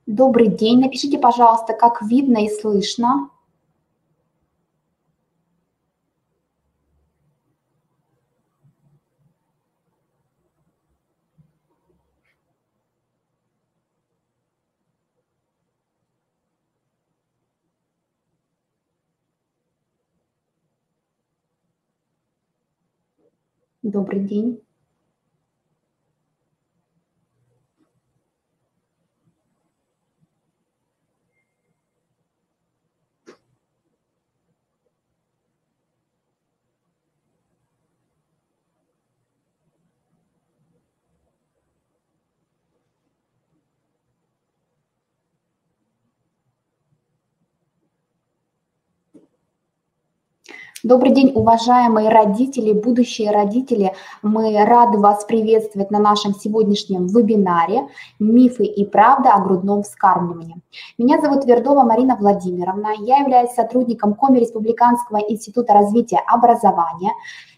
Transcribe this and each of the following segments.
Добрый день. Напишите, пожалуйста, как видно и слышно. Добрый день. Добрый день, уважаемые родители, будущие родители. Мы рады вас приветствовать на нашем сегодняшнем вебинаре «Мифы и правда о грудном вскармливании». Меня зовут Твердова Марина Владимировна. Я являюсь сотрудником Коми-Республиканского института развития образования,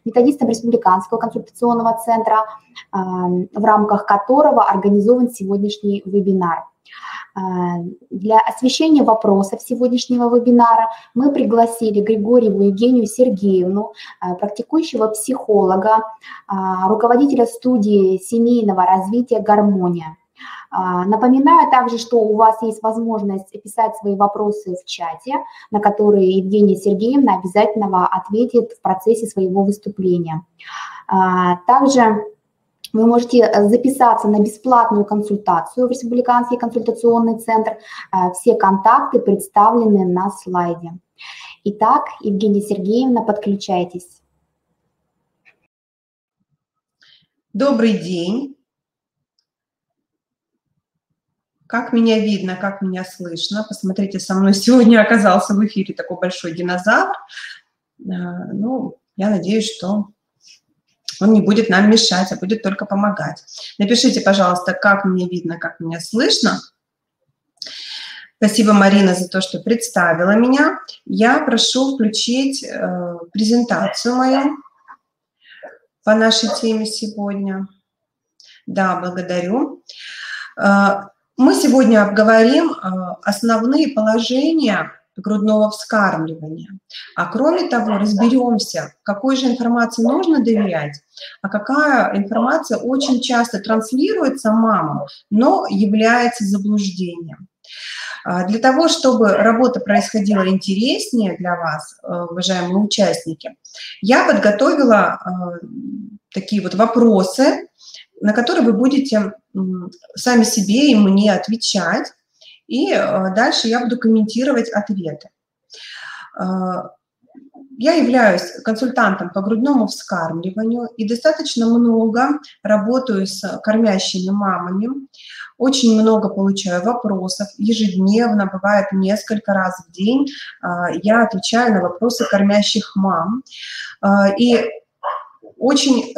методистом Республиканского консультационного центра, в рамках которого организован сегодняшний вебинар. Для освещения вопросов сегодняшнего вебинара мы пригласили Григорьеву Евгению Сергеевну, практикующего психолога, руководителя студии семейного развития «Гармония». Напоминаю также, что у вас есть возможность писать свои вопросы в чате, на которые Евгения Сергеевна обязательно ответит в процессе своего выступления. Также вы можете записаться на бесплатную консультацию в Республиканский консультационный центр. Все контакты представлены на слайде. Итак, Евгения Сергеевна, подключайтесь. Добрый день. Как меня видно, как меня слышно? Посмотрите, со мной сегодня оказался в эфире такой большой динозавр. Ну, я надеюсь, что он не будет нам мешать, а будет только помогать. Напишите, пожалуйста, как меня видно, как меня слышно. Спасибо, Марина, за то, что представила меня. Я прошу включить презентацию мою по нашей теме сегодня. Да, благодарю. Мы сегодня обговорим основные положения грудного вскармливания. А кроме того, разберемся, какой же информации нужно доверять, а какая информация очень часто транслируется мамам, но является заблуждением. Для того, чтобы работа происходила интереснее для вас, уважаемые участники, я подготовила такие вот вопросы, на которые вы будете сами себе и мне отвечать, и дальше я буду комментировать ответы. Я являюсь консультантом по грудному вскармливанию и достаточно много работаю с кормящими мамами, очень много получаю вопросов, ежедневно, бывает несколько раз в день я отвечаю на вопросы кормящих мам. И очень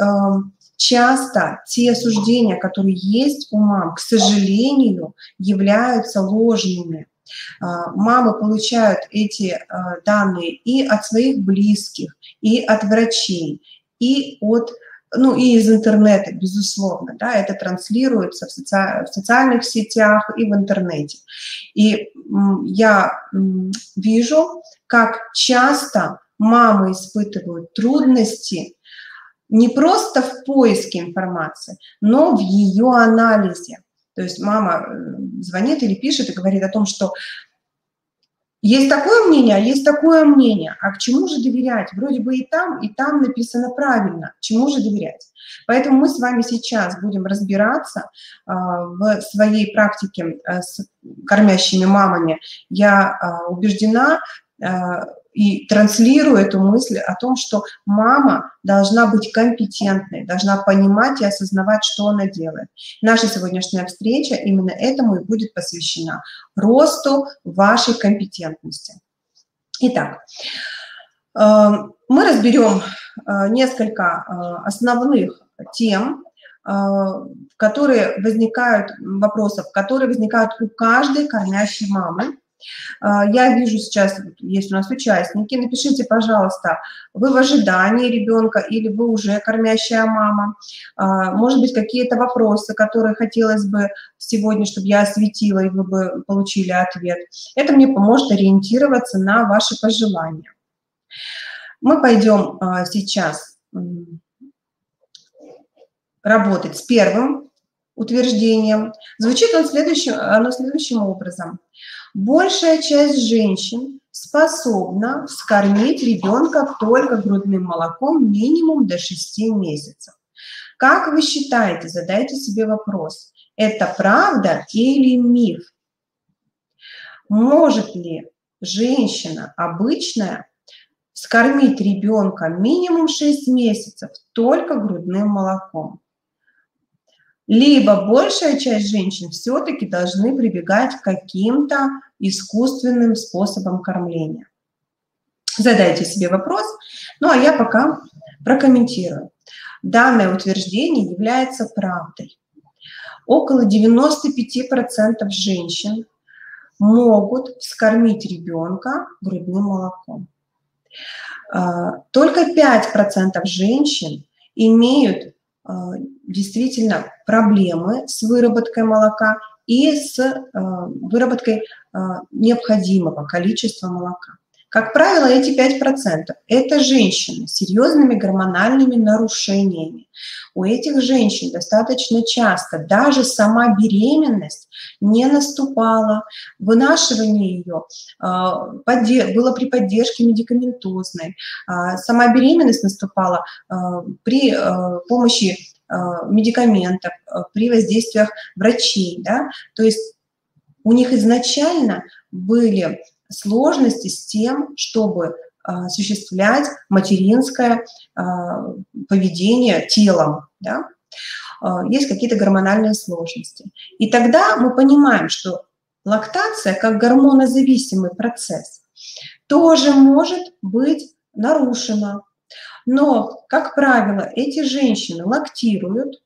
часто те суждения, которые есть у мам, к сожалению, являются ложными. Мамы получают эти данные и от своих близких, и от врачей, и от, ну, и из интернета, безусловно, да, это транслируется в социальных сетях и в интернете. И я вижу, как часто мамы испытывают трудности не просто в поиске информации, но в ее анализе. То есть мама звонит или пишет и говорит о том, что есть такое мнение, а есть такое мнение. А к чему же доверять? Вроде бы и там написано правильно. Чему же доверять? Поэтому мы с вами сейчас будем разбираться в своей практике с кормящими мамами. Я убеждена и транслирую эту мысль о том, что мама должна быть компетентной, должна понимать и осознавать, что она делает. Наша сегодняшняя встреча именно этому и будет посвящена росту вашей компетентности. Итак, мы разберем несколько основных тем, которые возникают, вопросов, которые возникают у каждой кормящей мамы. Я вижу сейчас, есть у нас участники, напишите, пожалуйста, вы в ожидании ребенка или вы уже кормящая мама. Может быть, какие-то вопросы, которые хотелось бы сегодня, чтобы я осветила, и вы бы получили ответ. Это мне поможет ориентироваться на ваши пожелания. Мы пойдем сейчас работать с первым утверждением. Звучит оно следующим образом. Большая часть женщин способна вскормить ребенка только грудным молоком минимум до 6 месяцев. Как вы считаете, задайте себе вопрос, это правда или миф? Может ли женщина обычная вскормить ребенка минимум 6 месяцев только грудным молоком? Либо большая часть женщин все-таки должны прибегать к каким-то искусственным способам кормления. Задайте себе вопрос, ну а я пока прокомментирую. Данное утверждение является правдой. Около 95% женщин могут вскормить ребенка грудным молоком. Только 5% женщин имеют действительно проблемы с выработкой молока и с выработкой необходимого количества молока. Как правило, эти 5% – это женщины с серьезными гормональными нарушениями. У этих женщин достаточно часто даже сама беременность не наступала, вынашивание ее было при поддержке медикаментозной, сама беременность наступала при помощи медикаментов, при воздействиях врачей. Да? То есть у них изначально были сложности с тем, чтобы осуществлять материнское поведение телом. Да? Есть какие-то гормональные сложности. И тогда мы понимаем, что лактация, как гормонозависимый процесс, тоже может быть нарушена. Но, как правило, эти женщины лактируют,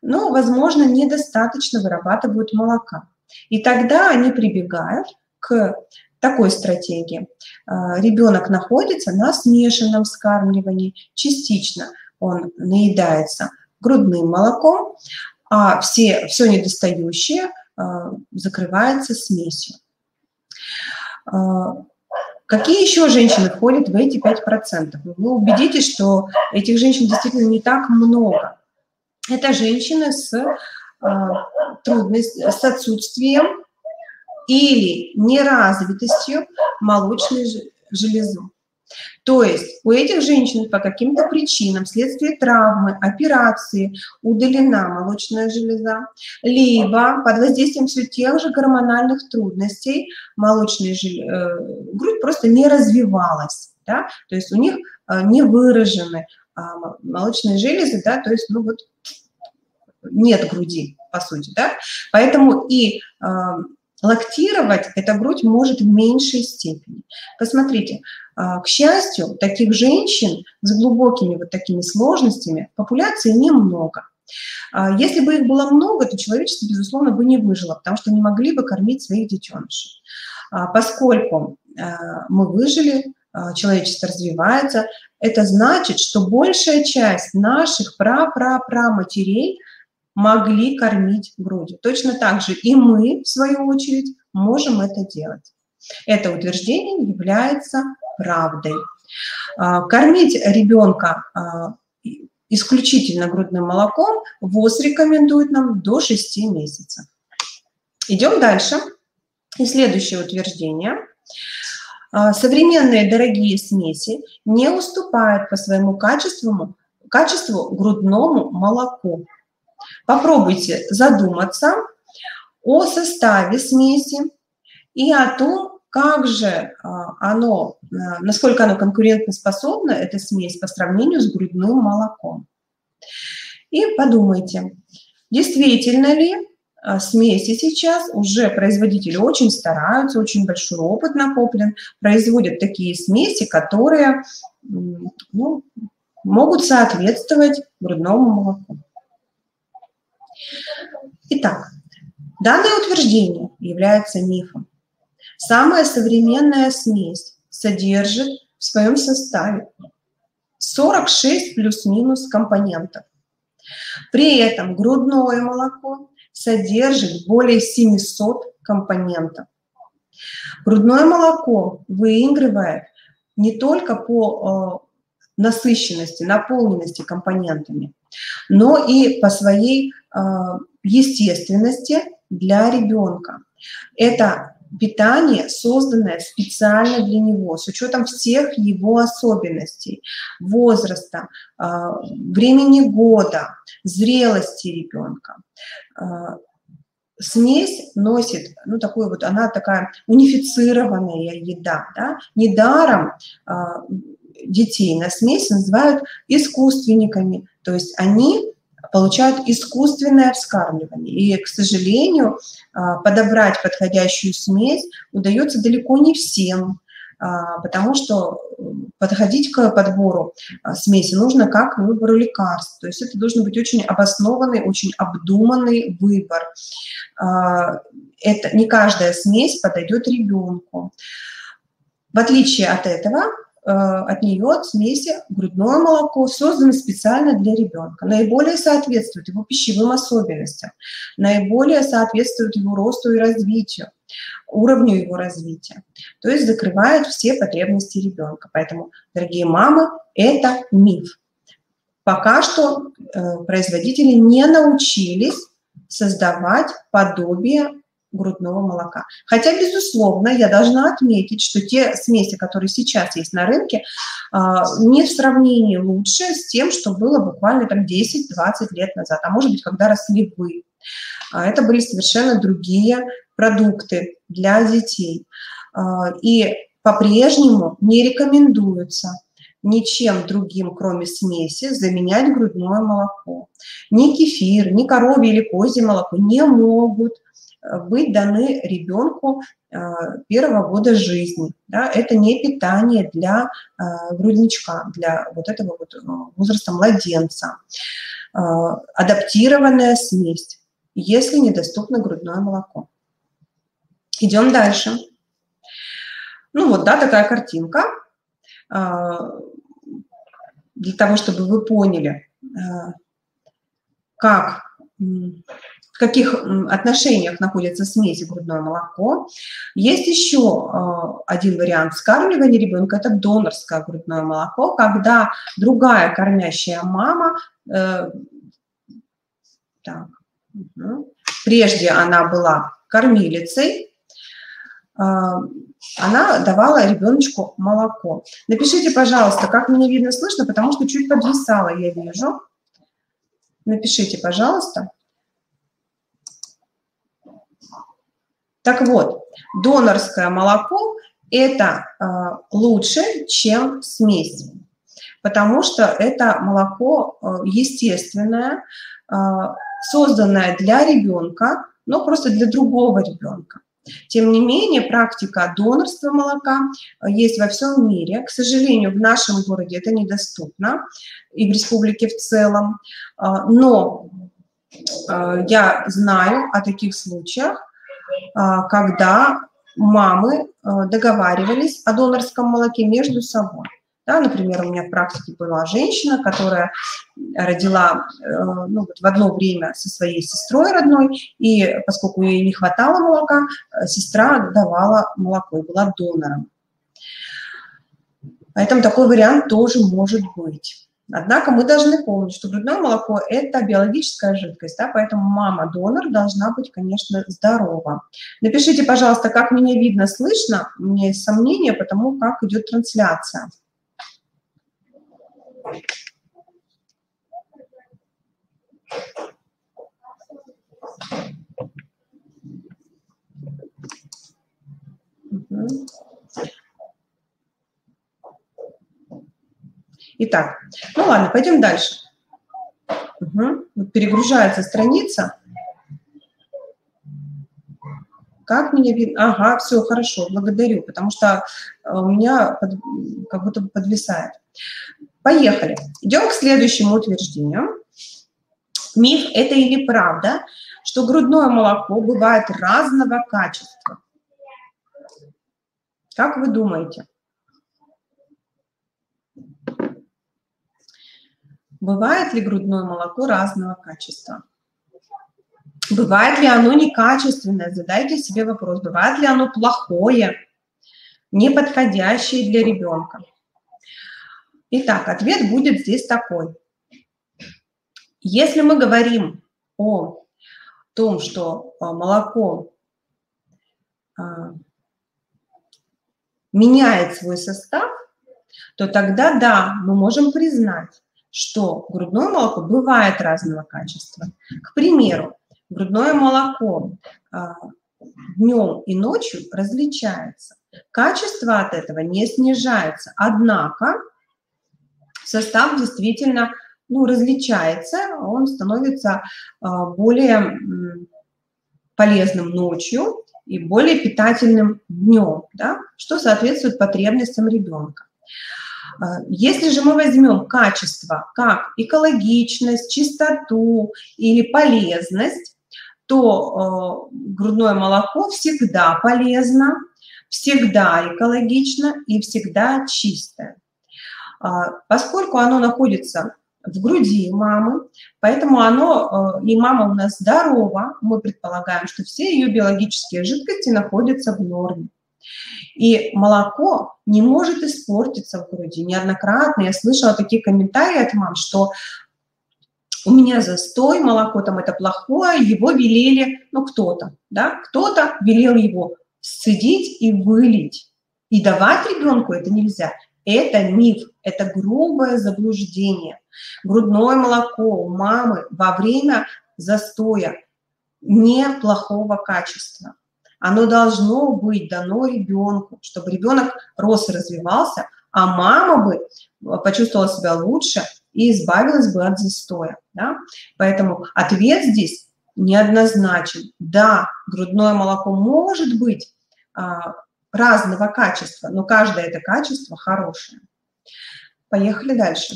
но, возможно, недостаточно вырабатывают молока. И тогда они прибегают к такой стратегии. Ребенок находится на смешанном вскармливании, частично он наедается грудным молоком, а все недостающее закрывается смесью. Какие еще женщины входят в эти 5%? Вы убедитесь, что этих женщин действительно не так много. Это женщины с трудностью, с отсутствием или неразвитостью молочной железы. То есть у этих женщин по каким-то причинам, вследствие травмы, операции удалена молочная железа, либо под воздействием все тех же гормональных трудностей грудь просто не развивалась. Да? То есть у них не выражены молочные железы, да? То есть нет груди, по сути. Да? Поэтому и лактировать эта грудь может в меньшей степени. Посмотрите, к счастью, таких женщин с глубокими такими сложностями в популяции немного. Если бы их было много, то человечество, безусловно, бы не выжило, потому что не могли бы кормить своих детенышей. Поскольку мы выжили, человечество развивается, это значит, что большая часть наших пра-пра-пра-матерей могли кормить грудью. Точно так же и мы, в свою очередь, можем это делать. Это утверждение является правдой. Кормить ребенка исключительно грудным молоком ВОЗ рекомендует нам до 6 месяцев. Идем дальше. И следующее утверждение. Современные дорогие смеси не уступают по своему качеству грудному молоку. Попробуйте задуматься о составе смеси и о том, как же насколько оно конкурентоспособно, эта смесь, по сравнению с грудным молоком. И подумайте, действительно ли смеси сейчас уже производители очень стараются, очень большой опыт накоплен, производят такие смеси, которые могут соответствовать грудному молоку. Итак, данное утверждение является мифом. Самая современная смесь содержит в своем составе 46 плюс-минус компонентов. При этом грудное молоко содержит более 700 компонентов. Грудное молоко выигрывает не только по насыщенности, наполненности компонентами, но и по своей естественности для ребенка. Это питание, созданное специально для него, с учетом всех его особенностей, возраста, времени года, зрелости ребенка. Смесь носит, ну, такую вот, она такая унифицированная еда, да? Недаром детей на смесь называют искусственниками, то есть они получают искусственное вскармливание. И, к сожалению, подобрать подходящую смесь удается далеко не всем, потому что подходить к подбору смеси нужно как к выбору лекарств. То есть это должен быть очень обоснованный, очень обдуманный выбор. Это, не каждая смесь подойдет ребенку. В отличие от этого, от нее, от смеси, грудное молоко создано специально для ребенка, наиболее соответствует его пищевым особенностям, наиболее соответствует его росту и развитию, уровню его развития, то есть закрывает все потребности ребенка. Поэтому, дорогие мамы, это миф. Пока что производители не научились создавать подобие грудного молока. Хотя, безусловно, я должна отметить, что те смеси, которые сейчас есть на рынке, не в сравнении лучше с тем, что было буквально там 10-20 лет назад, а может быть, когда росли вы. Это были совершенно другие продукты для детей. И по-прежнему не рекомендуется ничем другим, кроме смеси, заменять грудное молоко. Ни кефир, ни коровье или козье молоко не могут быть даны ребенку первого года жизни. Да? Это не питание для грудничка, для вот этого вот возраста младенца. Адаптированная смесь, если недоступно грудное молоко. Идем дальше. Ну вот, да, такая картинка. Для того, чтобы вы поняли, в каких отношениях находится смесь и грудное молоко. Есть еще один вариант вскармливания ребенка – это донорское грудное молоко, когда другая кормящая мама, прежде она была кормилицей, она давала ребеночку молоко. Напишите, пожалуйста, как меня видно, слышно, потому что чуть подвисало, я вижу. Напишите, пожалуйста. Так вот, донорское молоко – это лучше, чем смесь, потому что это молоко естественное, созданное для ребенка, но просто для другого ребенка. Тем не менее, практика донорства молока есть во всем мире. К сожалению, в нашем городе это недоступно, и в республике в целом. Но я знаю о таких случаях, когда мамы договаривались о донорском молоке между собой. Да, например, у меня в практике была женщина, которая родила в одно время со своей сестрой родной, и поскольку ей не хватало молока, сестра давала молоко и была донором. Поэтому такой вариант тоже может быть. Однако мы должны помнить, что грудное молоко – это биологическая жидкость, да, поэтому мама-донор должна быть, конечно, здорова. Напишите, пожалуйста, как меня видно, слышно. У меня есть сомнения по тому, как идет трансляция. Итак, ну ладно, пойдем дальше. Вот перегружается страница. Как меня видно? Ага, все, хорошо, благодарю, потому что у меня как будто бы подвисает. Поехали. Идем к следующему утверждению. Миф – это или правда, что грудное молоко бывает разного качества? Как вы думаете? Бывает ли грудное молоко разного качества? Бывает ли оно некачественное? Задайте себе вопрос. Бывает ли оно плохое, неподходящее для ребенка? Итак, ответ будет здесь такой. Если мы говорим о том, что молоко меняет свой состав, то тогда да, мы можем признать, что грудное молоко бывает разного качества. К примеру, грудное молоко днем и ночью различается. Качество от этого не снижается, однако состав действительно различается, он становится более полезным ночью и более питательным днем, да, что соответствует потребностям ребенка. Если же мы возьмем качество как экологичность, чистоту или полезность, то грудное молоко всегда полезно, всегда экологично и всегда чистое. Поскольку оно находится в груди мамы, поэтому и мама у нас здорова, мы предполагаем, что все ее биологические жидкости находятся в норме. И молоко не может испортиться в груди. Неоднократно я слышала такие комментарии от мам, что у меня застой, молоко там это плохое, его велели, кто-то велел его сцедить и вылить. И давать ребенку это нельзя. Это миф, это грубое заблуждение. Грудное молоко у мамы во время застоя неплохого качества. Оно должно быть дано ребенку, чтобы ребенок рос и развивался, а мама бы почувствовала себя лучше и избавилась бы от застоя. Да? Поэтому ответ здесь неоднозначен. Да, грудное молоко может быть разного качества, но каждое это качество хорошее. Поехали дальше.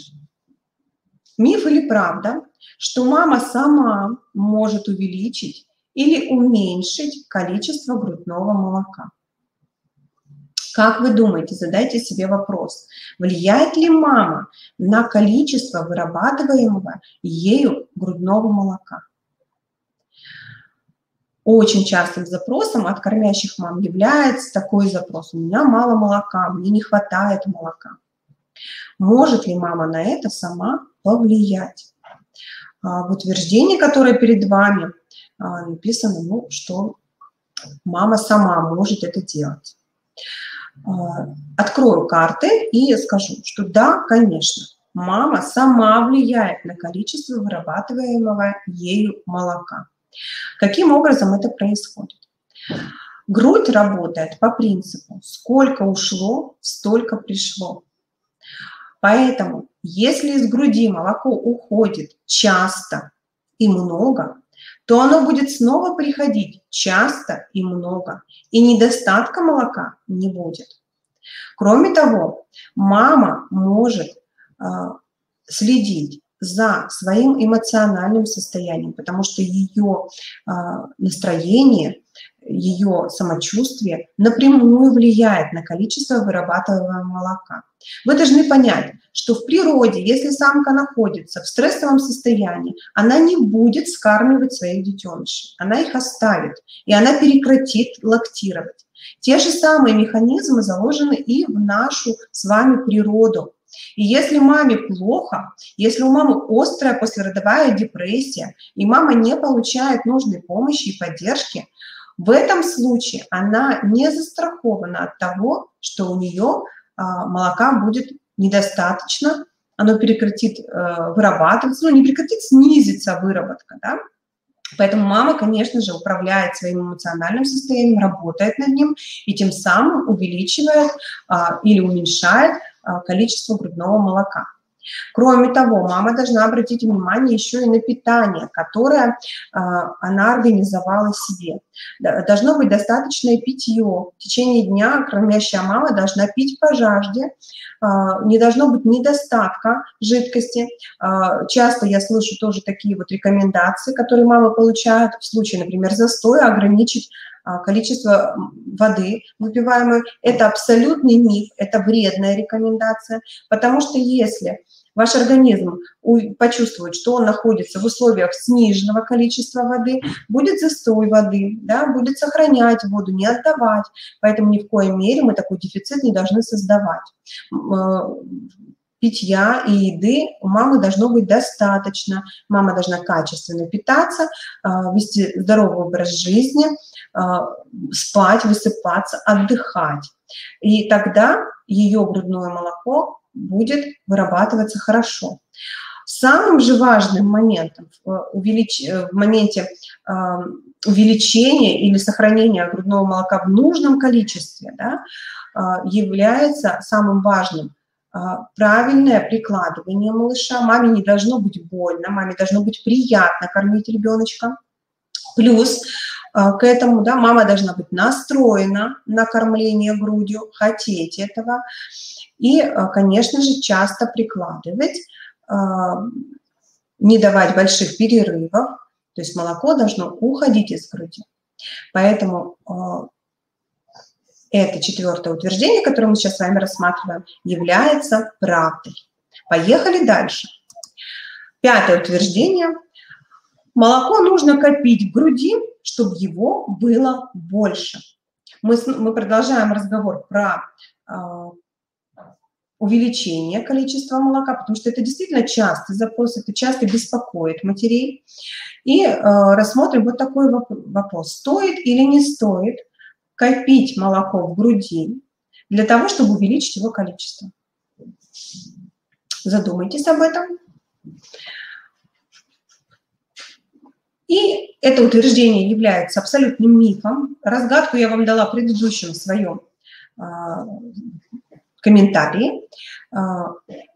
Миф или правда, что мама сама может увеличить или уменьшить количество грудного молока? Как вы думаете, задайте себе вопрос, влияет ли мама на количество вырабатываемого ею грудного молока? Очень частым запросом от кормящих мам является такой запрос: у меня мало молока, мне не хватает молока. Может ли мама на это сама повлиять? В утверждении, которое перед вами, написано, что мама сама может это делать. Открою карты и скажу, что да, конечно, мама сама влияет на количество вырабатываемого ею молока. Каким образом это происходит? Грудь работает по принципу: сколько ушло, столько пришло. Поэтому, если из груди молоко уходит часто и много, то оно будет снова приходить часто и много, и недостатка молока не будет. Кроме того, мама может следить за своим эмоциональным состоянием, потому что ее настроение, ее самочувствие напрямую влияет на количество вырабатываемого молока. Вы должны понять, что в природе, если самка находится в стрессовом состоянии, она не будет скармливать своих детенышей, она их оставит, и она прекратит лактировать. Те же самые механизмы заложены и в нашу с вами природу. И если маме плохо, если у мамы острая послеродовая депрессия, и мама не получает нужной помощи и поддержки, в этом случае она не застрахована от того, что у нее молока будет недостаточно, оно прекратит вырабатываться, не прекратит, снизится выработка, да? Поэтому мама, конечно же, управляет своим эмоциональным состоянием, работает над ним и тем самым увеличивает или уменьшает количество грудного молока. Кроме того, мама должна обратить внимание еще и на питание, которое она организовала себе. Должно быть достаточное питье. В течение дня кормящая мама должна пить по жажде, не должно быть недостатка жидкости. Часто я слышу тоже такие вот рекомендации, которые мамы получают в случае, например, застоя, ограничить количество воды выпиваемой. Это абсолютный миф, это вредная рекомендация, потому что если ваш организм почувствует, что он находится в условиях сниженного количества воды, будет застой воды, да, будет сохранять воду, не отдавать. Поэтому ни в коей мере мы такой дефицит не должны создавать. Питья и еды у мамы должно быть достаточно. Мама должна качественно питаться, вести здоровый образ жизни, спать, высыпаться, отдыхать. И тогда ее грудное молоко будет вырабатываться хорошо. Самым же важным моментом в моменте увеличения или сохранения грудного молока в нужном количестве, да, является самым важным правильное прикладывание малыша. Маме не должно быть больно, маме должно быть приятно кормить ребеночка. Плюс к этому, да, мама должна быть настроена на кормление грудью, хотеть этого. И, конечно же, часто прикладывать, не давать больших перерывов, то есть молоко должно уходить из груди. Поэтому это 4-е утверждение, которое мы сейчас с вами рассматриваем, является правдой. Поехали дальше. 5-е утверждение. Молоко нужно копить в груди, чтобы его было больше. Мы продолжаем разговор про увеличение количества молока, потому что это действительно частый запрос, это часто беспокоит матерей. И рассмотрим вот такой вопрос. Стоит или не стоит копить молоко в груди для того, чтобы увеличить его количество? Задумайтесь об этом. И это утверждение является абсолютным мифом. Разгадку я вам дала в предыдущем своем комментарии.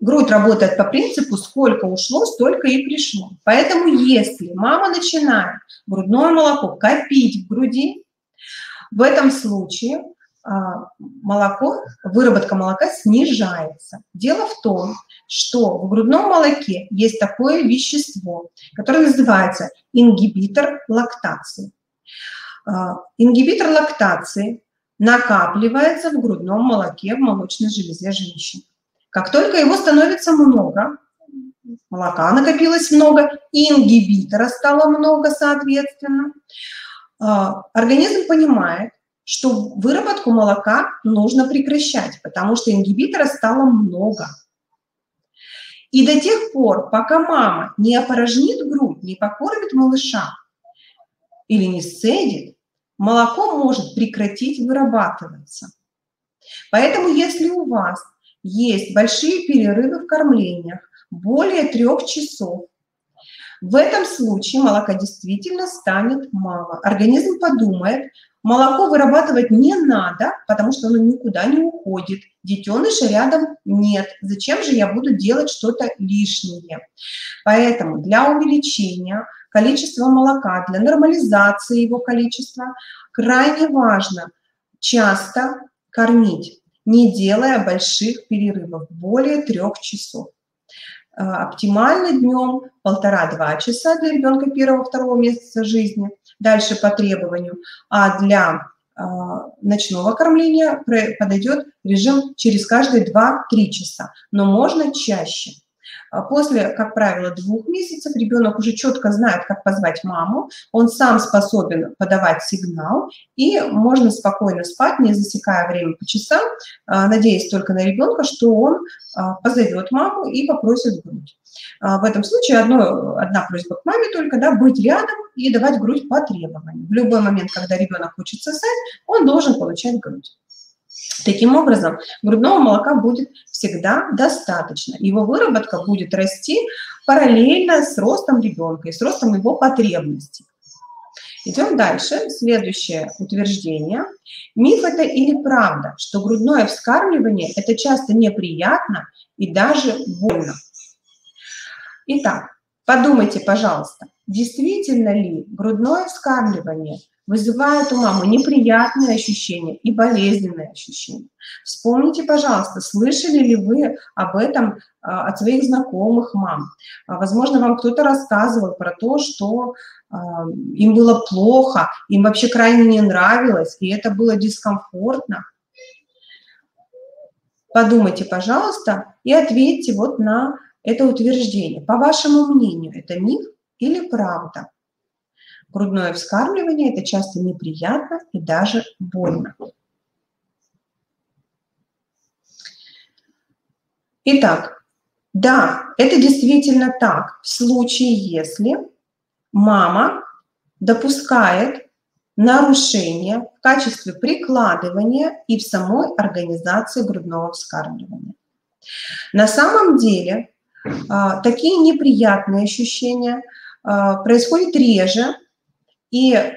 Грудь работает по принципу «сколько ушло, столько и пришло». Поэтому если мама начинает грудное молоко копить в груди, в этом случае выработка молока снижается. Дело в том, что в грудном молоке есть такое вещество, которое называется ингибитор лактации. Ингибитор лактации накапливается в грудном молоке, в молочной железе женщин. Как только его становится много, молока накопилось много, ингибитора стало много, соответственно, организм понимает, что выработку молока нужно прекращать, потому что ингибитора стало много. И до тех пор, пока мама не опорожнит грудь, не покормит малыша или не сцедит, молоко может прекратить вырабатываться. Поэтому, если у вас есть большие перерывы в кормлениях, более 3 часов, в этом случае молока действительно станет мало. Организм подумает, молоко вырабатывать не надо, потому что оно никуда не уходит. Детеныша рядом нет. Зачем же я буду делать что-то лишнее? Поэтому для увеличения количества молока, для нормализации его количества крайне важно часто кормить, не делая больших перерывов, более 3 часов. Оптимально днем 1,5-2 часа для ребенка 1-2 месяца жизни, дальше по требованию, а для ночного кормления подойдет режим через каждые 2-3 часа, но можно чаще. После, как правило, 2 месяцев ребенок уже четко знает, как позвать маму, он сам способен подавать сигнал, и можно спокойно спать, не засекая время по часам, надеясь только на ребенка, что он позовет маму и попросит грудь. В этом случае одна просьба к маме только, да, быть рядом и давать грудь по требованию. В любой момент, когда ребенок хочет сосать, он должен получать грудь. Таким образом, грудного молока будет всегда достаточно. Его выработка будет расти параллельно с ростом ребенка и с ростом его потребностей. Идем дальше. Следующее утверждение. Миф это или правда, что грудное вскармливание – это часто неприятно и даже больно? Итак, подумайте, пожалуйста, действительно ли грудное вскармливание вызывает у мамы неприятные ощущения и болезненные ощущения. Вспомните, пожалуйста, слышали ли вы об этом от своих знакомых мам? Возможно, вам кто-то рассказывал про то, что им было плохо, им вообще крайне не нравилось, и это было дискомфортно. Подумайте, пожалуйста, и ответьте вот на это утверждение. По вашему мнению, это миф или правда? Грудное вскармливание – это часто неприятно и даже больно. Итак, да, это действительно так, в случае, если мама допускает нарушения в качестве прикладывания и в самой организации грудного вскармливания. На самом деле, такие неприятные ощущения происходят реже, и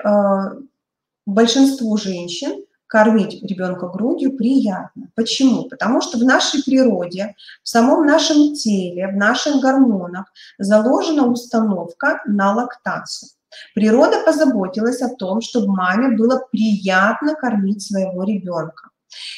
большинству женщин кормить ребенка грудью приятно. Почему? Потому что в нашей природе, в самом нашем теле, в наших гормонах заложена установка на лактацию. Природа позаботилась о том, чтобы маме было приятно кормить своего ребенка.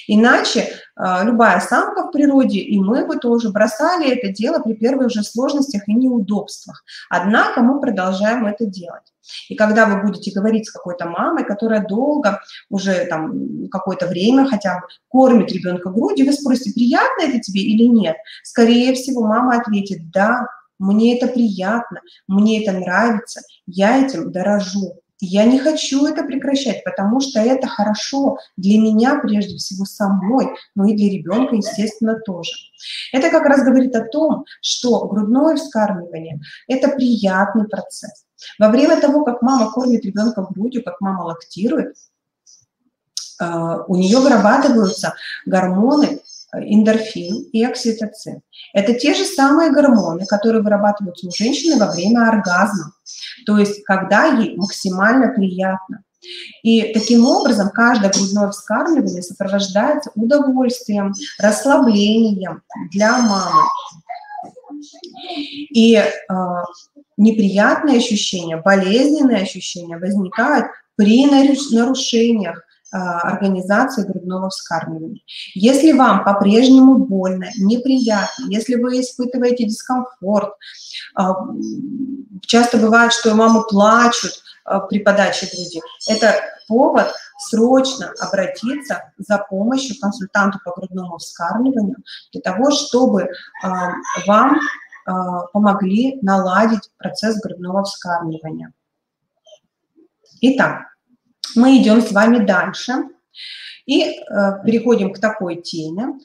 Иначе любая самка в природе, и мы бы тоже бросали это дело при первых же сложностях и неудобствах. Однако мы продолжаем это делать. И когда вы будете говорить с какой-то мамой, которая долго, уже там какое-то время хотя бы кормит ребенка грудью, вы спросите, приятно это тебе или нет? Скорее всего, мама ответит, да, мне это приятно, мне это нравится, я этим дорожу. Я не хочу это прекращать, потому что это хорошо для меня прежде всего самой, но и для ребенка, естественно, тоже. Это как раз говорит о том, что грудное вскармливание – это приятный процесс. Во время того, как мама кормит ребенка грудью, как мама лактирует, у нее вырабатываются гормоны эндорфин и окситоцин. Это те же самые гормоны, которые вырабатываются у женщины во время оргазма, то есть когда ей максимально приятно. И таким образом каждое грудное вскармливание сопровождается удовольствием, расслаблением для мамы. И неприятные ощущения, болезненные ощущения возникают при нарушениях организации грудного вскармливания. Если вам по-прежнему больно, неприятно, если вы испытываете дискомфорт, часто бывает, что мамы плачут при подаче груди, это повод срочно обратиться за помощью к консультанту по грудному вскармливанию для того, чтобы вам помогли наладить процесс грудного вскармливания. Итак, мы идем с вами дальше и переходим к такой теме,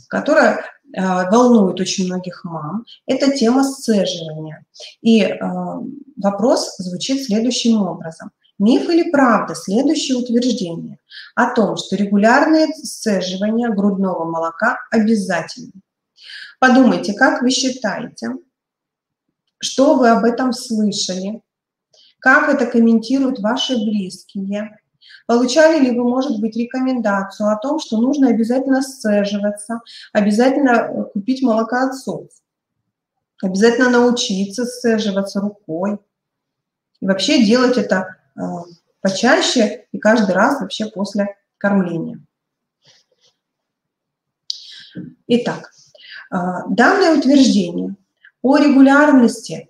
которая волнует очень многих мам. Это тема сцеживания. И вопрос звучит следующим образом. Миф или правда? Следующее утверждение о том, что регулярное сцеживание грудного молока обязательно. Подумайте, как вы считаете, что вы об этом слышали? Как это комментируют ваши близкие? Получали ли вы, может быть, рекомендацию о том, что нужно обязательно сцеживаться, обязательно купить молокоотсос, обязательно научиться сцеживаться рукой и вообще делать это почаще и каждый раз вообще после кормления? Итак, данное утверждение о регулярности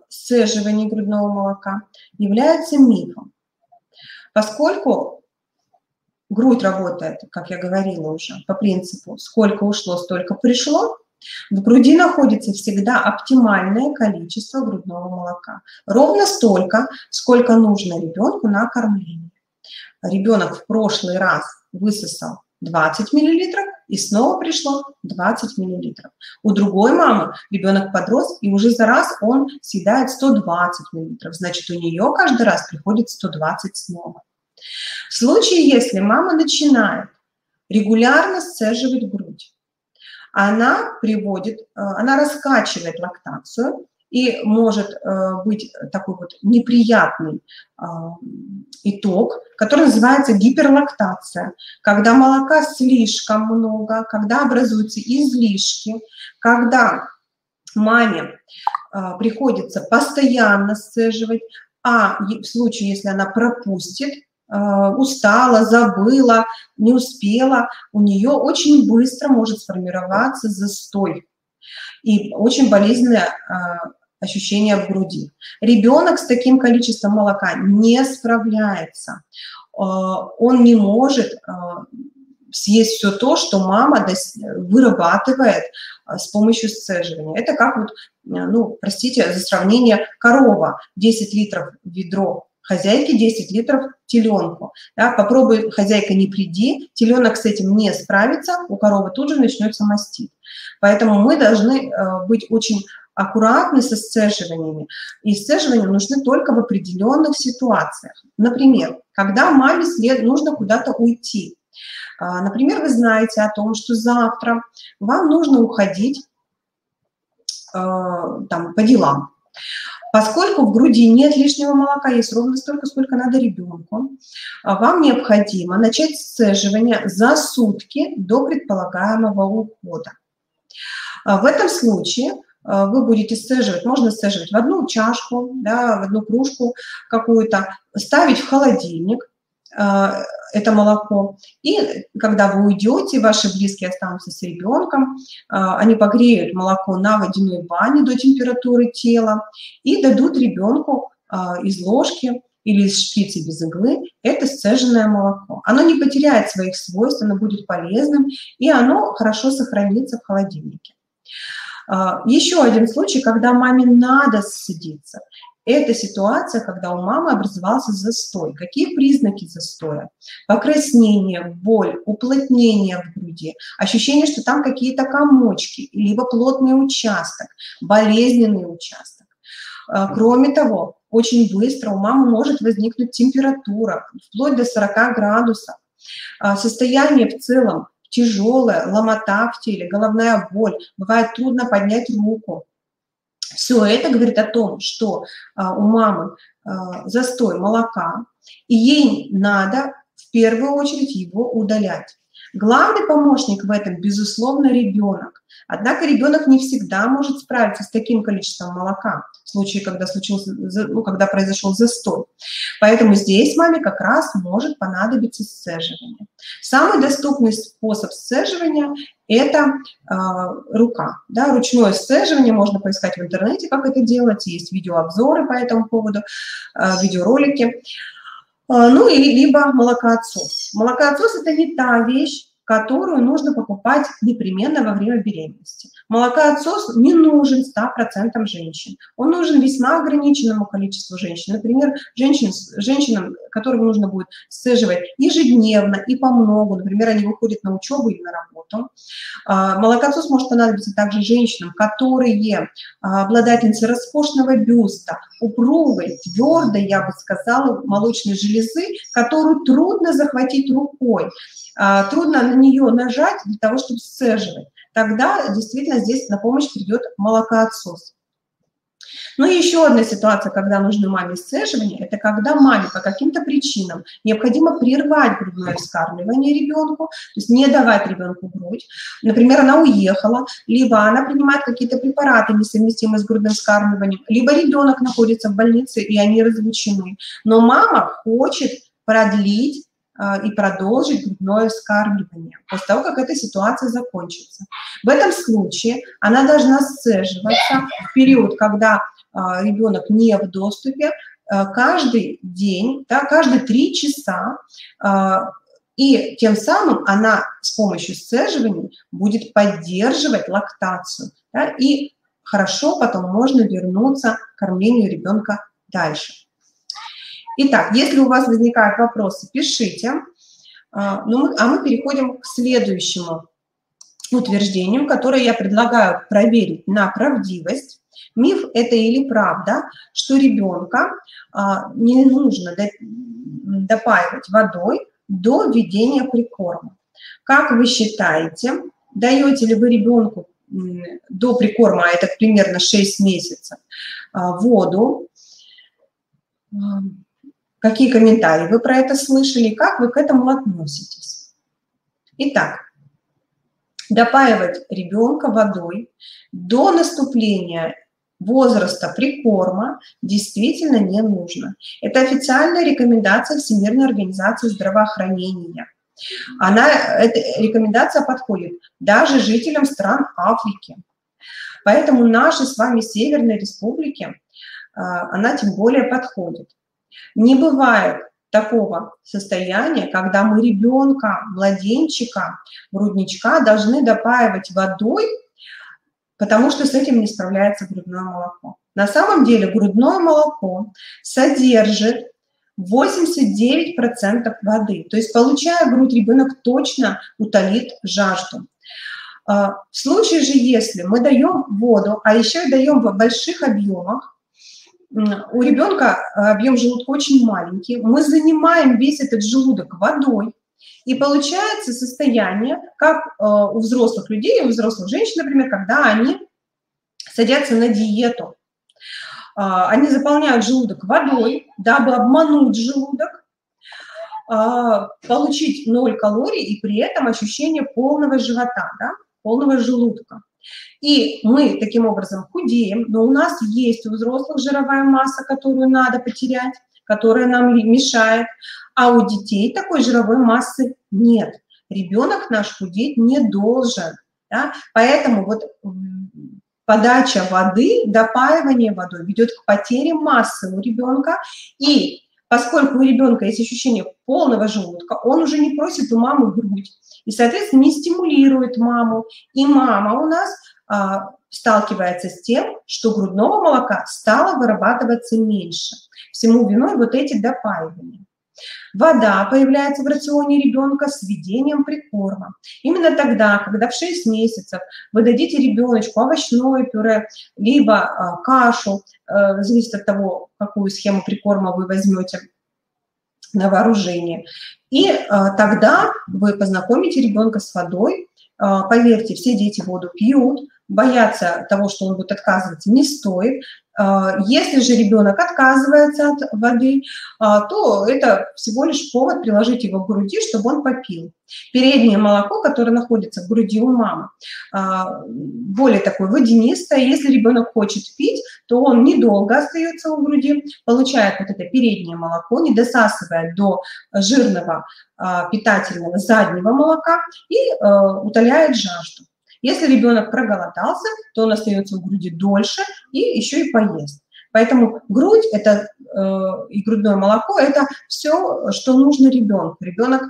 сцеживания грудного молока является мифом, поскольку грудь работает, как я говорила уже, по принципу «сколько ушло, столько пришло», в груди находится всегда оптимальное количество грудного молока, ровно столько, сколько нужно ребенку на кормление. Ребенок в прошлый раз высосал 20 мл, и снова пришло 20 мл. У другой мамы ребенок подрос, и уже за раз он съедает 120 мл. Значит, у нее каждый раз приходит 120 снова. В случае, если мама начинает регулярно сцеживать грудь, она раскачивает лактацию, и может быть такой вот неприятный итог, который называется гиперлактация, когда молока слишком много, когда образуются излишки, когда маме приходится постоянно сцеживать, А в случае, если она пропустит, устала, забыла, не успела, у нее очень быстро может сформироваться застой и очень болезненное ощущение в груди. Ребенок с таким количеством молока не справляется. Он не может съесть все то, что мама вырабатывает с помощью сцеживания. Это как вот, ну, простите за сравнение, корова 10 литров в ведро хозяйке, 10 литров теленку. Да, попробуй, хозяйка, не приди, теленок с этим не справится, у коровы тут же начнется мастит. Поэтому мы должны быть очень аккуратны со сцеживаниями. И сцеживания нужны только в определенных ситуациях. Например, когда маме нужно куда-то уйти. Например, вы знаете о том, что завтра вам нужно уходить там, по делам. Поскольку в груди нет лишнего молока, есть ровно столько, сколько надо ребенку, вам необходимо начать сцеживание за сутки до предполагаемого ухода. В этом случае вы будете сцеживать, можно сцеживать в одну чашку, да, в одну кружку какую-то, ставить в холодильник это молоко. И когда вы уйдете, ваши близкие останутся с ребенком, они погреют молоко на водяной бане до температуры тела и дадут ребенку из ложки или из шприца без иглы это сцеженное молоко. Оно не потеряет своих свойств, оно будет полезным, и оно хорошо сохранится в холодильнике. Еще один случай, когда маме надо сцедиться. Это ситуация, когда у мамы образовался застой. Какие признаки застоя? Покраснение, боль, уплотнение в груди, ощущение, что там какие-то комочки, либо плотный участок, болезненный участок. Кроме того, очень быстро у мамы может возникнуть температура, вплоть до 40 градусов. Состояние в целом тяжелое, ломота в теле, головная боль, бывает трудно поднять руку. Все это говорит о том, что у мамы застой молока, и ей надо в первую очередь его удалять. Главный помощник в этом, безусловно, ребенок. Однако ребенок не всегда может справиться с таким количеством молока в случае, когда произошел застой. Поэтому здесь маме как раз может понадобиться сцеживание. Самый доступный способ сцеживания – это рука. Да, ручное сцеживание, можно поискать в интернете, как это делать, есть видеообзоры по этому поводу, видеоролики. Ну, либо молокоотсос. Молокоотсос – это не та вещь, которую нужно покупать непременно во время беременности. Молокоотсос не нужен 100% женщин. Он нужен весьма ограниченному количеству женщин. Например, женщинам, которым нужно будет сцеживать ежедневно и по многу. Например, они выходят на учебу или на работу. Молокоотсос может понадобиться также женщинам, которые обладательницы роскошного бюста, упругой, твердой, я бы сказала, молочной железы, которую трудно захватить рукой. Трудно на нее нажать для того, чтобы сцеживать. Тогда действительно здесь на помощь придет молокоотсос. Ну и еще одна ситуация, когда нужны маме сцеживания, это когда маме по каким-то причинам необходимо прервать грудное вскармливание ребенку, то есть не давать ребенку грудь. Например, она уехала, либо она принимает какие-то препараты, несовместимые с грудным вскармливанием, либо ребенок находится в больнице, и они разлучены. Но мама хочет продлить и продолжить грудное вскармливание после того, как эта ситуация закончится. В этом случае она должна сцеживаться в период, когда ребенок не в доступе, каждый день, да, каждые 3 часа, и тем самым она с помощью сцеживания будет поддерживать лактацию, да, и хорошо потом можно вернуться к кормлению ребенка дальше. Итак, если у вас возникают вопросы, пишите. А мы переходим к следующему утверждению, которое я предлагаю проверить на правдивость. Миф это или правда, что ребенка не нужно допаивать водой до введения прикорма. Как вы считаете, даете ли вы ребенку до прикорма, а это примерно 6 месяцев, воду? Какие комментарии вы про это слышали? Как вы к этому относитесь? Итак, допаивать ребенка водой до наступления возраста прикорма действительно не нужно. Это официальная рекомендация Всемирной организации здравоохранения. Эта рекомендация подходит даже жителям стран Африки. Поэтому нашей с вами Северной Республике она тем более подходит. Не бывает такого состояния, когда мы ребенка, младенчика, грудничка должны допаивать водой, потому что с этим не справляется грудное молоко. На самом деле грудное молоко содержит 89% воды. То есть, получая грудь, ребенок точно утолит жажду. В случае же, если мы даем воду, а еще и даем в больших объемах, у ребенка объем желудка очень маленький, мы занимаем весь этот желудок водой, и получается состояние, как у взрослых людей, у взрослых женщин, например, когда они садятся на диету. Они заполняют желудок водой, дабы обмануть желудок, получить 0 калорий и при этом ощущение полного живота, да, полного желудка. И мы таким образом худеем, но у нас есть у взрослых жировая масса, которую надо потерять, которая нам мешает, а у детей такой жировой массы нет. Ребенок наш худеть не должен. Да? Поэтому вот подача воды, допаивание водой ведет к потере массы у ребенка, и поскольку у ребенка есть ощущение полного желудка, он уже не просит у мамы грудь, и, соответственно, не стимулирует маму. И мама у нас сталкивается с тем, что грудного молока стало вырабатываться меньше. Всему виной вот эти допаивания. Вода появляется в рационе ребенка с введением прикорма. Именно тогда, когда в 6 месяцев вы дадите ребеночку овощное пюре, либо кашу, зависит от того, какую схему прикорма вы возьмете на вооружение. И тогда вы познакомите ребенка с водой. Поверьте, все дети воду пьют, бояться того, что он будет отказываться, не стоит. Если же ребенок отказывается от воды, то это всего лишь повод приложить его к груди, чтобы он попил. Переднее молоко, которое находится в груди у мамы, более такое водянистое. Если ребенок хочет пить, то он недолго остается у груди, получает вот это переднее молоко, не досасывая до жирного питательного заднего молока и утоляет жажду. Если ребенок проголодался, то он остается в груди дольше и еще и поест. Поэтому грудь и грудное молоко – это все, что нужно ребенку. Ребенок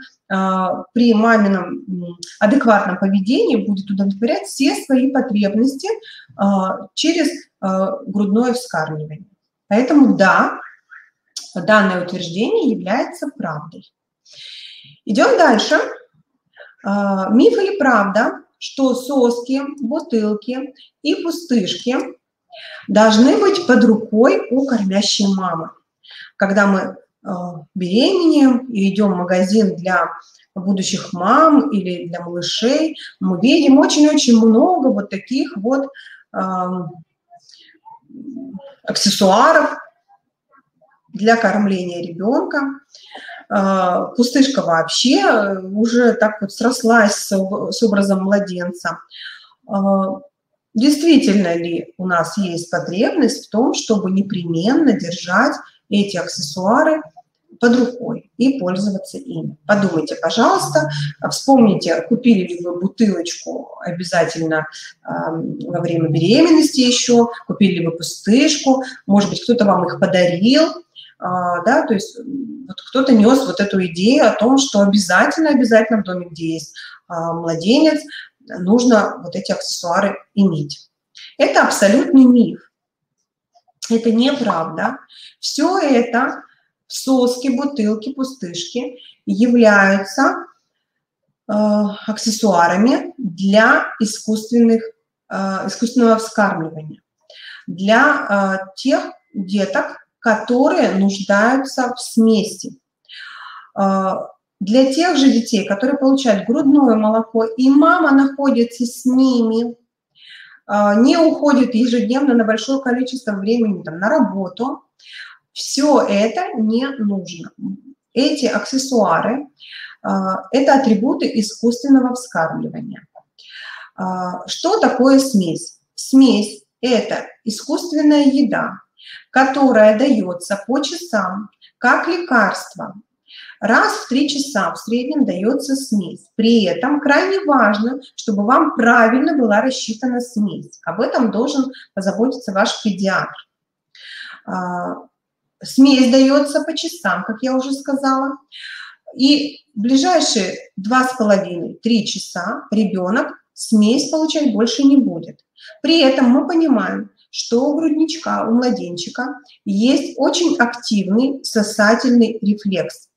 при мамином адекватном поведении будет удовлетворять все свои потребности через грудное вскармливание. Поэтому да, данное утверждение является правдой. Идем дальше. Миф или правда, что соски, бутылки и пустышки должны быть под рукой у кормящей мамы. Когда мы беременеем и идем в магазин для будущих мам или для малышей, мы видим очень-очень много вот таких вот аксессуаров для кормления ребенка. Пустышка вообще уже так вот срослась с образом младенца. Действительно ли у нас есть потребность в том, чтобы непременно держать эти аксессуары под рукой и пользоваться ими? Подумайте, пожалуйста, вспомните, купили ли вы бутылочку обязательно во время беременности еще, купили ли вы пустышку, может быть, кто-то вам их подарил. Да, то есть вот кто-то нес вот эту идею о том, что обязательно в доме, где есть младенец, нужно вот эти аксессуары иметь. Это абсолютный миф. Это неправда. Все это соски, бутылки, пустышки являются аксессуарами для искусственного вскармливания. Для тех деток, которые нуждаются в смеси. Для тех же детей, которые получают грудное молоко, и мама находится с ними, не уходит ежедневно на большое количество времени на работу, все это не нужно. Эти аксессуары – это атрибуты искусственного вскармливания. Что такое смесь? Смесь это искусственная еда, которая дается по часам, как лекарство. Раз в 3 часа в среднем дается смесь. При этом крайне важно, чтобы вам правильно была рассчитана смесь. Об этом должен позаботиться ваш педиатр. Смесь дается по часам, как я уже сказала. И в ближайшие 2,5-3 часа ребенок смесь получать больше не будет. При этом мы понимаем, что у грудничка, у младенчика есть очень активный сосательный рефлекс.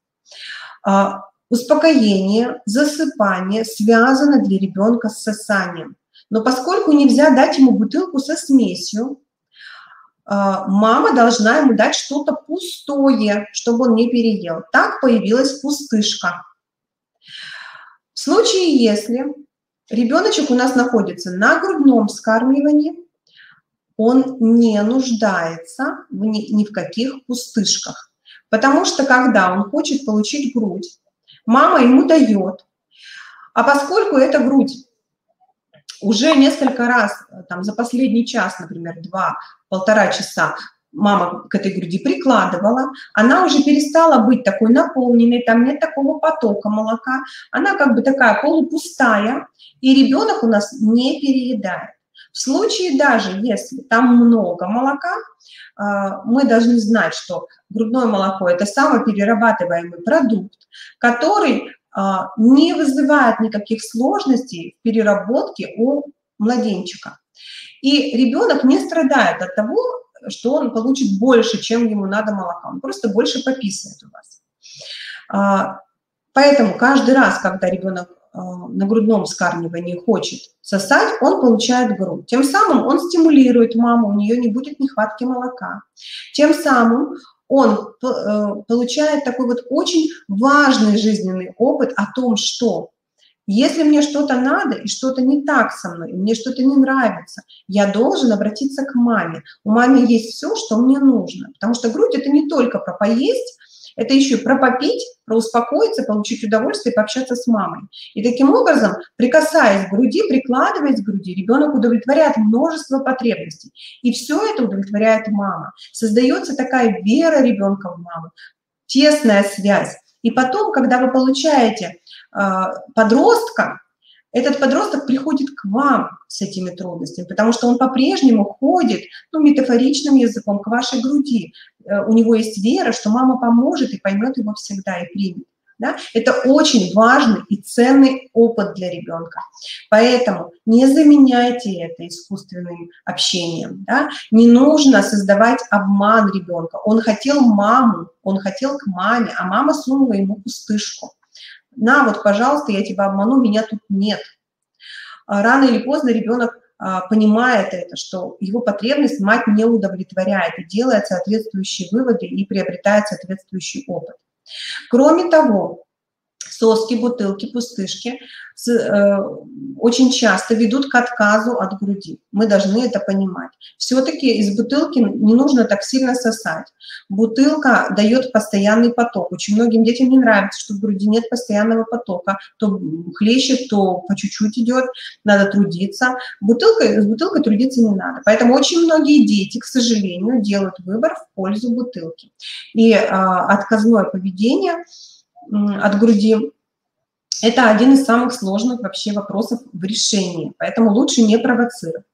Успокоение, засыпание связано для ребенка с сосанием. Но поскольку нельзя дать ему бутылку со смесью, мама должна ему дать что-то пустое, чтобы он не переел. Так появилась пустышка. В случае, если ребеночек у нас находится на грудном вскармливании, он не нуждается ни в каких пустышках. Потому что когда он хочет получить грудь, мама ему дает. А поскольку эта грудь уже несколько раз, там, за последний час, например, 2-1,5 часа, мама к этой груди прикладывала, она уже перестала быть такой наполненной, там нет такого потока молока, она как бы такая полупустая, и ребенок у нас не переедает. В случае даже, если там много молока, мы должны знать, что грудное молоко – это самоперерабатываемый продукт, который не вызывает никаких сложностей в переработке у младенчика. И ребенок не страдает от того, что он получит больше, чем ему надо молока, он просто больше пописает у вас. Поэтому каждый раз, когда ребенок на грудном вскармливании хочет сосать, он получает грудь. Тем самым он стимулирует маму, у нее не будет нехватки молока. Тем самым он получает такой вот очень важный жизненный опыт о том, что если мне что-то надо и что-то не так со мной, и мне что-то не нравится, я должен обратиться к маме. У мамы есть все, что мне нужно. Потому что грудь – это не только про поесть, это еще и про попить, про успокоиться, получить удовольствие, пообщаться с мамой. И таким образом, прикасаясь к груди, прикладываясь к груди, ребенок удовлетворяет множество потребностей. И все это удовлетворяет мама. Создается такая вера ребенка в маму, тесная связь. И потом, когда вы получаете подростка, этот подросток приходит к вам с этими трудностями, потому что он по-прежнему ходит, ну, метафоричным языком к вашей груди. У него есть вера, что мама поможет и поймет его всегда и примет. Да? Это очень важный и ценный опыт для ребенка. Поэтому не заменяйте это искусственным общением. Да? Не нужно создавать обман ребенка. Он хотел маму, он хотел к маме, а мама сунула ему пустышку. На, вот, пожалуйста, я тебя обману, меня тут нет. Рано или поздно ребенок понимает это, что его потребность мать не удовлетворяет, и делает соответствующие выводы и приобретает соответствующий опыт. Кроме того, соски, бутылки, пустышки очень часто ведут к отказу от груди. Мы должны это понимать. Все-таки из бутылки не нужно так сильно сосать. Бутылка дает постоянный поток. Очень многим детям не нравится, что в груди нет постоянного потока. То хлещет, то по чуть-чуть идет, надо трудиться. С бутылкой трудиться не надо. Поэтому очень многие дети, к сожалению, делают выбор в пользу бутылки. И отказное поведение от груди – это один из самых сложных вообще вопросов в решении, поэтому лучше не провоцировать.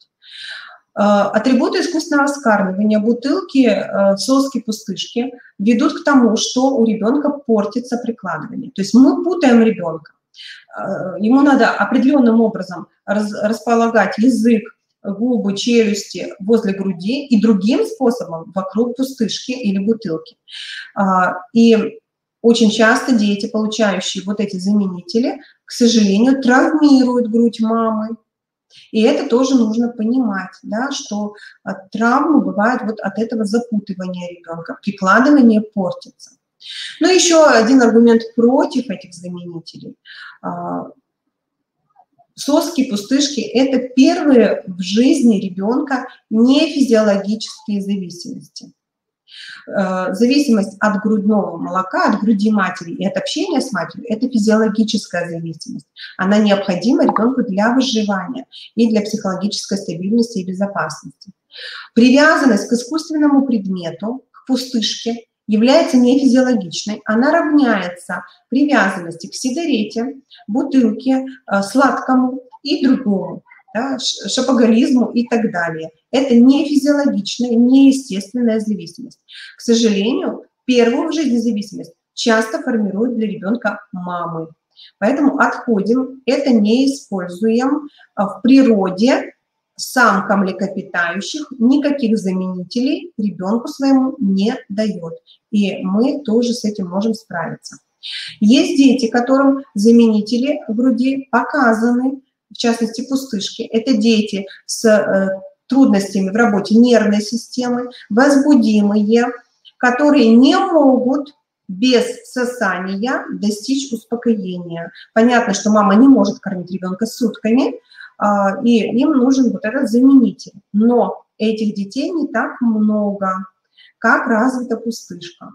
Атрибуты искусственного вскармливания, бутылки, соски, пустышки ведут к тому, что у ребенка портится прикладывание. То есть мы путаем ребенка. Ему надо определенным образом располагать язык, губы, челюсти возле груди и другим способом вокруг пустышки или бутылки. И очень часто дети, получающие вот эти заменители, к сожалению, травмируют грудь мамы. И это тоже нужно понимать, да, что травмы бывают вот от этого запутывания ребенка, прикладывание портится. Но еще один аргумент против этих заменителей. Соски, пустышки – это первые в жизни ребенка нефизиологические зависимости. Зависимость от грудного молока, от груди матери и от общения с матерью – это физиологическая зависимость. Она необходима ребенку для выживания и для психологической стабильности и безопасности. Привязанность к искусственному предмету, к пустышке, является нефизиологичной. Она равняется привязанности к сигарете, бутылке, сладкому и другому, да, шопоголизму и так далее. Это нефизиологичная, неестественная зависимость. К сожалению, первую в жизни зависимость часто формируют для ребенка мамы. Поэтому отходим, это не используем в природе. Самка млекопитающих никаких заменителей ребенку своему не дает. И мы тоже с этим можем справиться. Есть дети, которым заменители груди показаны, в частности пустышки. Это дети с трудностями в работе нервной системы, возбудимые, которые не могут без сосания достичь успокоения. Понятно, что мама не может кормить ребенка сутками, и им нужен вот этот заменитель. Но этих детей не так много, как развита пустышка.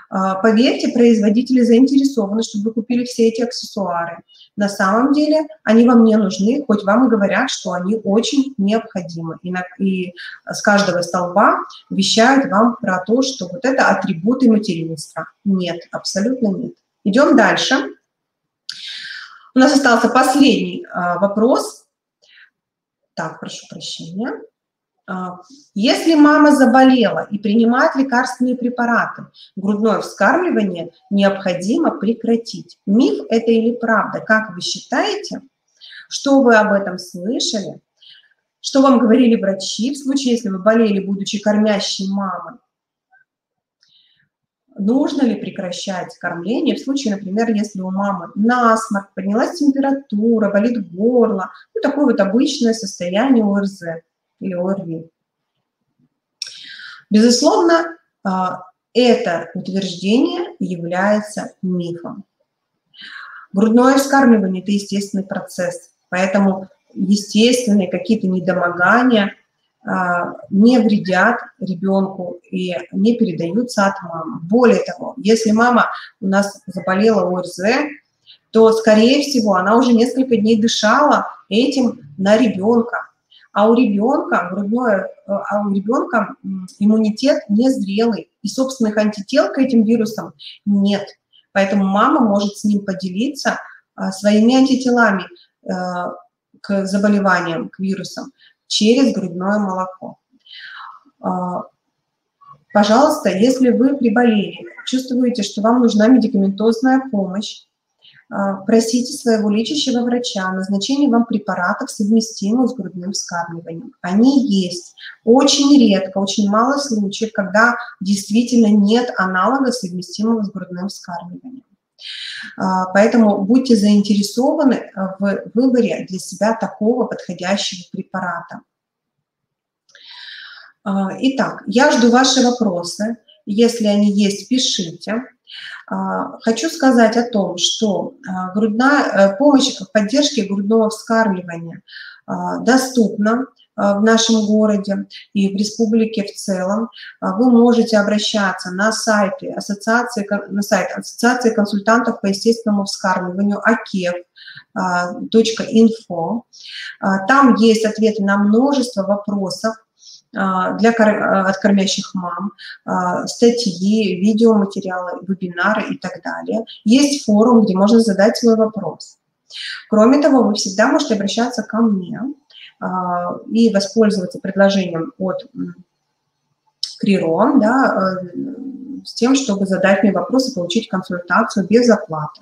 Поверьте, производители заинтересованы, чтобы вы купили все эти аксессуары. На самом деле они вам не нужны, хоть вам и говорят, что они очень необходимы. И с каждого столба вещают вам про то, что вот это атрибуты материнства. Нет, абсолютно нет. Идем дальше. У нас остался последний вопрос. Так, прошу прощения. Если мама заболела и принимает лекарственные препараты, грудное вскармливание необходимо прекратить. Миф это или правда? Как вы считаете? Что вы об этом слышали? Что вам говорили врачи в случае, если вы болели, будучи кормящей мамой? Нужно ли прекращать кормление в случае, например, если у мамы насморк, поднялась температура, болит горло, ну, такое вот обычное состояние ОРЗ или ОРВИ. Безусловно, это утверждение является мифом. Грудное вскармливание – это естественный процесс, поэтому естественные какие-то недомогания не вредят ребенку и не передаются от мамы. Более того, если мама у нас заболела ОРЗ, то, скорее всего, она уже несколько дней дышала этим на ребенка. А у ребенка иммунитет незрелый, и собственных антител к этим вирусам нет. Поэтому мама может с ним поделиться своими антителами к заболеваниям, к вирусам через грудное молоко. Пожалуйста, если вы приболели, чувствуете, что вам нужна медикаментозная помощь, просите своего лечащего врача о назначении вам препаратов, совместимых с грудным вскармливанием. Они есть. Очень редко, очень мало случаев, когда действительно нет аналога, совместимого с грудным вскармливанием. Поэтому будьте заинтересованы в выборе для себя такого подходящего препарата. Итак, я жду ваши вопросы. Если они есть, пишите. Хочу сказать о том, что помощь в поддержке грудного вскармливания доступна в нашем городе и в республике в целом. Вы можете обращаться на сайт Ассоциации консультантов по естественному вскармливанию akef.info. Там есть ответы на множество вопросов от кормящих мам, статьи, видеоматериалы, вебинары и так далее. Есть форум, где можно задать свой вопрос. Кроме того, вы всегда можете обращаться ко мне и воспользоваться предложением от Криро, да, с тем, чтобы задать мне вопрос и получить консультацию без оплаты.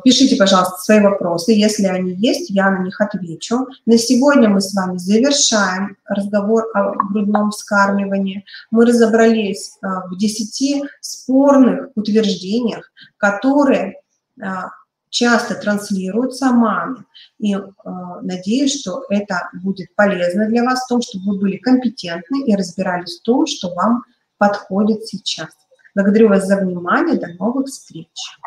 Пишите, пожалуйста, свои вопросы, если они есть, я на них отвечу. На сегодня мы с вами завершаем разговор о грудном вскармливании. Мы разобрались в 10 спорных утверждениях, которые часто транслируются маме. И надеюсь, что это будет полезно для вас в том, чтобы вы были компетентны и разбирались в том, что вам подходит сейчас. Благодарю вас за внимание. До новых встреч.